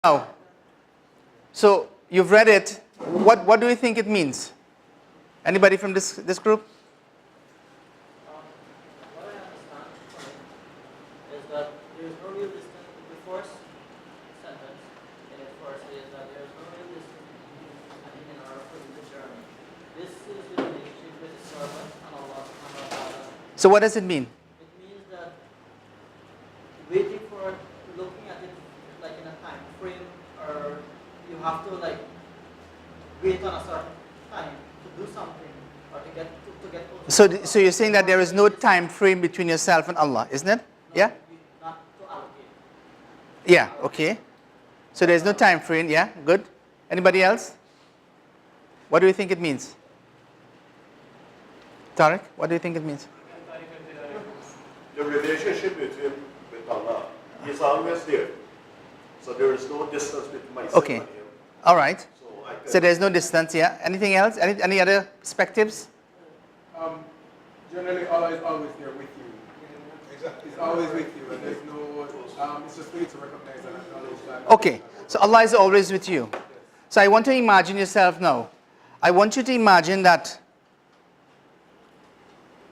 Now, so you've read it. What do you think it means? Anybody from this group? What I understand is that there is no real distance. The first sentence in it first is that there is no real distance between in order for the journey. This is the relationship with the servant and Allah subhanahu wa ta'ala. So what does it mean? It means that waiting for looking at it like in a time frame, or you have to like wait on a certain time to do something or to get closer. So you're saying that there is no time frame between yourself and Allah, isn't it? Yeah? Not to allocate. Yeah, okay. So there's no time frame, yeah, good. Anybody else? What do you think it means? Tariq, what do you think it means? The relationship with Allah is always there. So there is no distance between myself Okay. and him. All right. So So there's no distance, yeah. Anything else? Any other perspectives? Generally, Allah is always there with you. He's always with you, and there's no, it's just for you to recognize and acknowledge that. Okay, so Allah is always with you. So I want to imagine yourself now. I want you to imagine that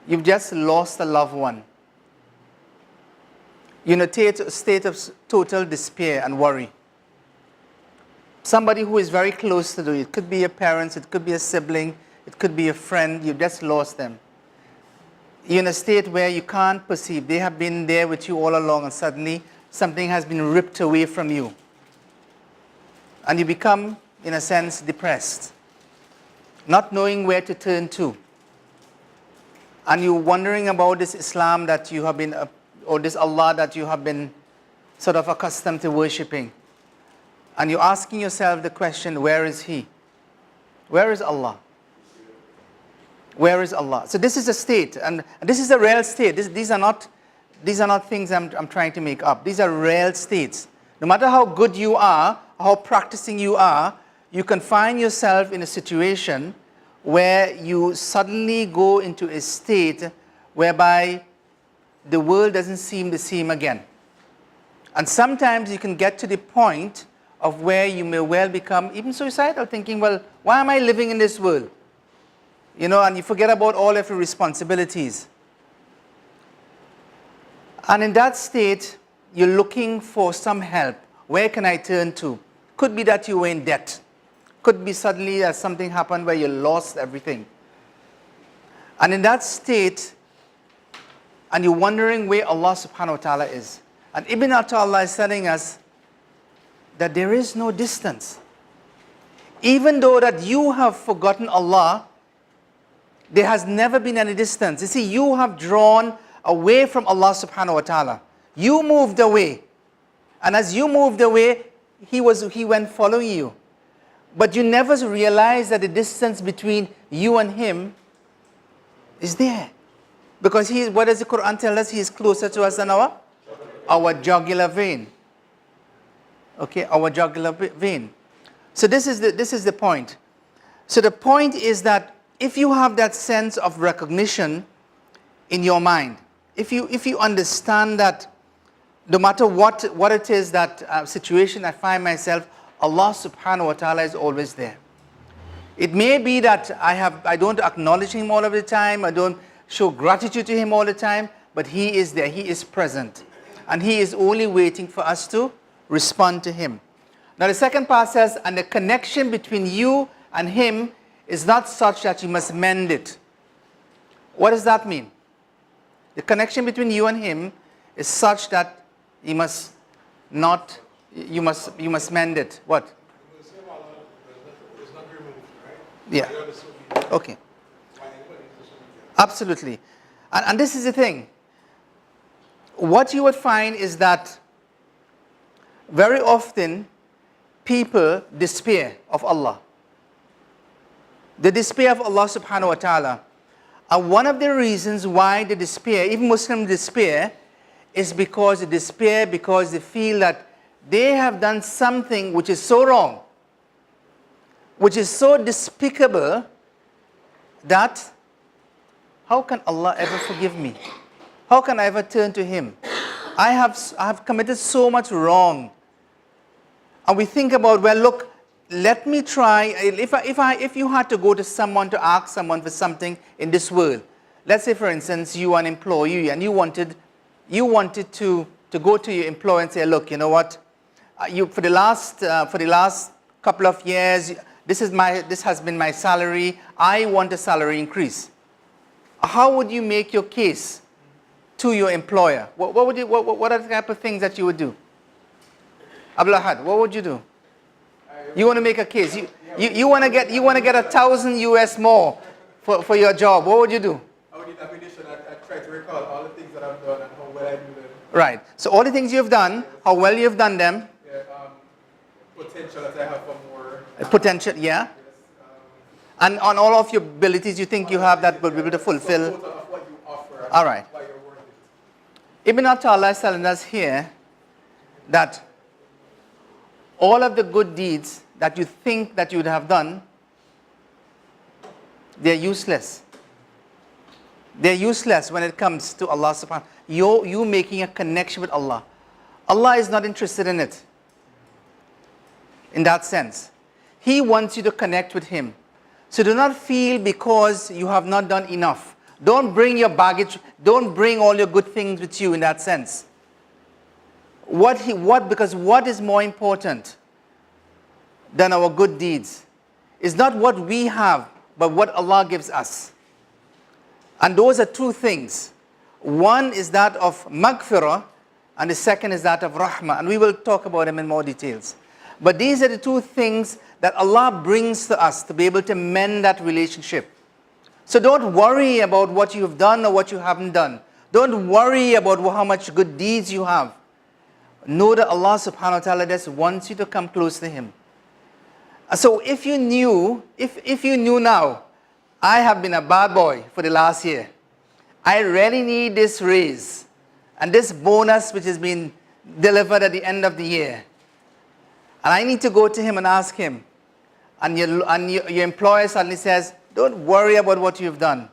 you've just lost a loved one. You're in a state of total despair and worry. Somebody who is very close to you. It could be your parents, it could be a sibling, it could be a friend. You just lost them. You're in a state where you can't perceive. They have been there with you all along, and suddenly something has been ripped away from you. And you become, in a sense, depressed, not knowing where to turn to. And you're wondering about this Islam that you have been, or this Allah that you have been sort of accustomed to worshipping. And you're asking yourself the question, where is He? Where is Allah? Where is Allah? So this is a state, and this is a real state. These are not things I'm trying to make up. These are real states. No matter how good you are, how practicing you are, you can find yourself in a situation where you suddenly go into a state whereby the world doesn't seem the same again. And sometimes you can get to the point of where you may well become even suicidal, thinking, well, why am I living in this world? You know, and you forget about all of your responsibilities. And in that state, you're looking for some help. Where can I turn to? Could be that you were in debt. Could be suddenly that something happened where you lost everything. And in that state, and you're wondering where Allah subhanahu wa ta'ala is. And Ibn Ata'Allah is telling us that there is no distance. Even though that you have forgotten Allah, there has never been any distance. You see, you have drawn away from Allah subhanahu wa ta'ala. You moved away. And as you moved away, He went following you. But you never realized that the distance between you and Him is there. Because what does the Quran tell us? He is closer to us than our jugular vein. Okay, our jugular vein. So this is the point. So the point is that if you have that sense of recognition in your mind, if you understand that no matter what it is, that situation I find myself, Allah subhanahu wa ta'ala is always there. It may be that I don't acknowledge Him all of the time, I don't show gratitude to Him all the time, but He is there, He is present. And He is only waiting for us to respond to Him. Now the second part says, and the connection between you and Him is not such that you must mend it. What does that mean? The connection between you and Him is such that you must mend it. What? Yeah. Okay. Absolutely. And this is the thing. What you would find is that very often people despair of Allah. The despair of Allah subhanahu wa ta'ala. And one of the reasons why they despair, even Muslims despair, is because they feel that they have done something which is so wrong, which is so despicable, that how can Allah ever forgive me? How can I ever turn to Him? I have committed so much wrong. And we think about, well, look, let me try. If you had to go to someone to ask someone for something in this world, let's say, for instance, you are an employee and you wanted to go to your employer and say, look, you know what, for the last couple of years, this has been my salary. I want a salary increase. How would you make your case to your employer? What are the type of things that you would do? Abdulahad, what would you do? You want to make a case. You want to get 1,000 US more for your job. What would you do? I would need ammunition. I try to recall all the things that I've done and how well I do them. Right. So all the things you've done, how well you've done them. Yeah, potential that I have for more. Potential, yeah. Yes, And on all of your abilities you think you have that will be able to fulfill. total of what you offer. All right. Why you're worth it. Ibn Attallah is telling us here that all of the good deeds that you think that you would have done, they're useless. They're useless when it comes to Allah subhanahu wa ta'ala. You making a connection with Allah. Allah is not interested in it. In that sense. He wants you to connect with Him. So do not feel because you have not done enough. Don't bring your baggage. Don't bring all your good things with you in that sense. Because what is more important than our good deeds is not what we have, but what Allah gives us. And those are two things. One is that of maghfirah, and the second is that of rahmah. And we will talk about them in more details. But these are the two things that Allah brings to us to be able to mend that relationship. So don't worry about what you've done or what you haven't done. Don't worry about how much good deeds you have. Know that Allah subhanahu wa ta'ala just wants you to come close to Him. So if you knew now, I have been a bad boy for the last year. I really need this raise and this bonus which has been delivered at the end of the year. And I need to go to Him and ask Him. And your employer suddenly says, don't worry about what you've done.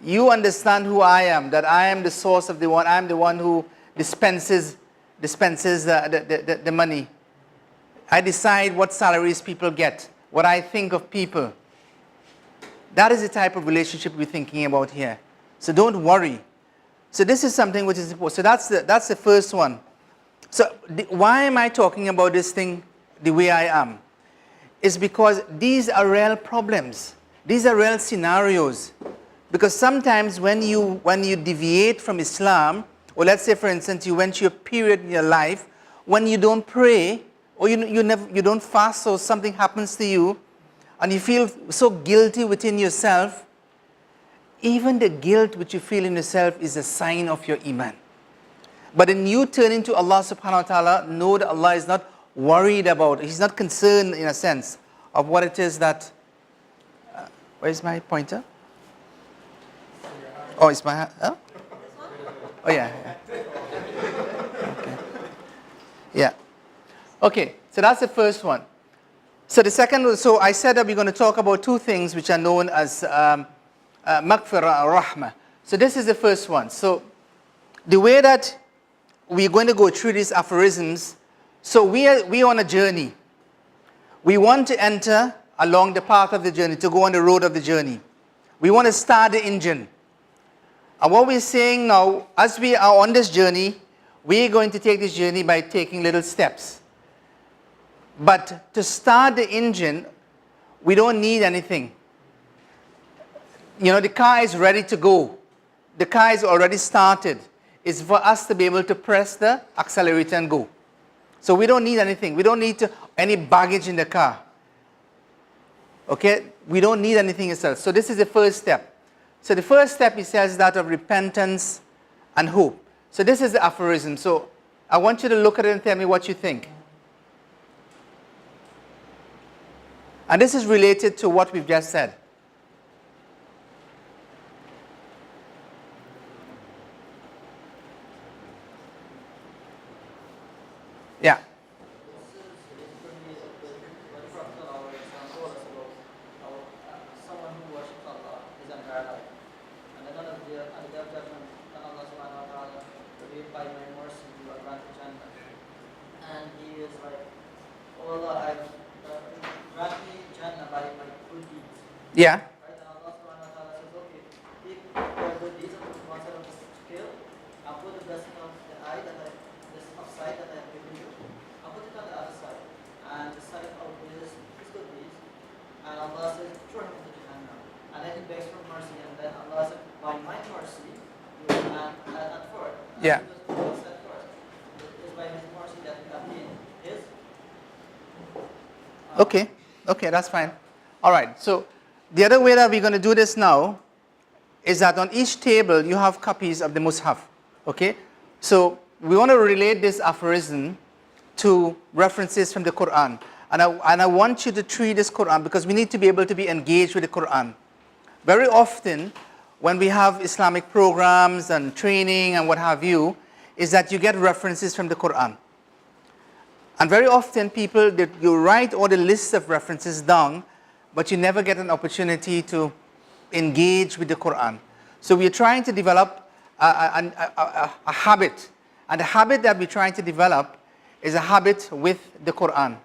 You understand who I am, that I am the source of the one, I am the one who dispenses the money. I decide what salaries people get, what I think of people. That is the type of relationship we're thinking about here. So don't worry. So this is something which is important. So that's the first one. So why am I talking about this thing the way I am? It's because these are real problems. These are real scenarios. Because sometimes when you deviate from Islam, or let's say for instance you went through a period in your life when you don't pray, or you don't fast, or something happens to you, and you feel so guilty within yourself, even the guilt which you feel in yourself is a sign of your iman. But in you turning to Allah subhanahu wa ta'ala, know that Allah is not worried about, He's not concerned in a sense of what it is that, where's my pointer? Oh, it's my, oh? Oh yeah. Okay. Yeah. Okay, so that's the first one. So the second, so I said that we're going to talk about two things which are known as maghfirah or rahmah. So this is the first one. So the way that we're going to go through these aphorisms, so we are on a journey. We want to enter along the path of the journey, to go on the road of the journey. We want to start the engine. And what we're saying now, as we are on this journey, we're going to take this journey by taking little steps. But to start the engine, we don't need anything. You know, the car is ready to go. The car is already started. It's for us to be able to press the accelerator and go. So we don't need anything. We don't need any baggage in the car. Okay? We don't need anything itself. So this is the first step. So the first step, he says, that of repentance and hope. So this is the aphorism. So I want you to look at it and tell me what you think. And this is related to what we've just said. Yeah. Someone who worships Allah his entire life. And at the end of the day of judgment, then Allah subhanahu wa ta'ala will be by my mercy you are granted Jannah. And he is like Yeah. Right? And Allah subhanahu wa ta'ala says, okay, take the deeds of one side of the scale, and put the blessing of the eye that this side that I have given you, and put it on the other side. And the side outweighs his good deeds. And Allah says, throw him into Jahannam. And then he begs for mercy, and then Allah said, by my mercy, you will at first. Yeah. Because at first, it is by his mercy that we obtain his. Okay. Okay, that's fine. All right. So the other way that we're going to do this now is that on each table you have copies of the Mus'haf. Okay? So we want to relate this aphorism to references from the Quran. And I want you to treat this Quran because we need to be able to be engaged with the Quran. Very often, when we have Islamic programs and training and what have you, is that you get references from the Quran. And very often people, you write all the lists of references down, but you never get an opportunity to engage with the Quran. So we're trying to develop a habit. And the habit that we're trying to develop is a habit with the Quran.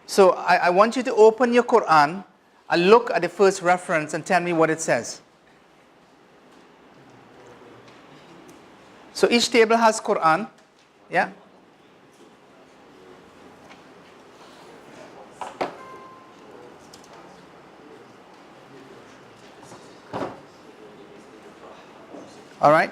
So I want you to open your Quran and look at the first reference and tell me what it says. So each table has Quran. Yeah? All right?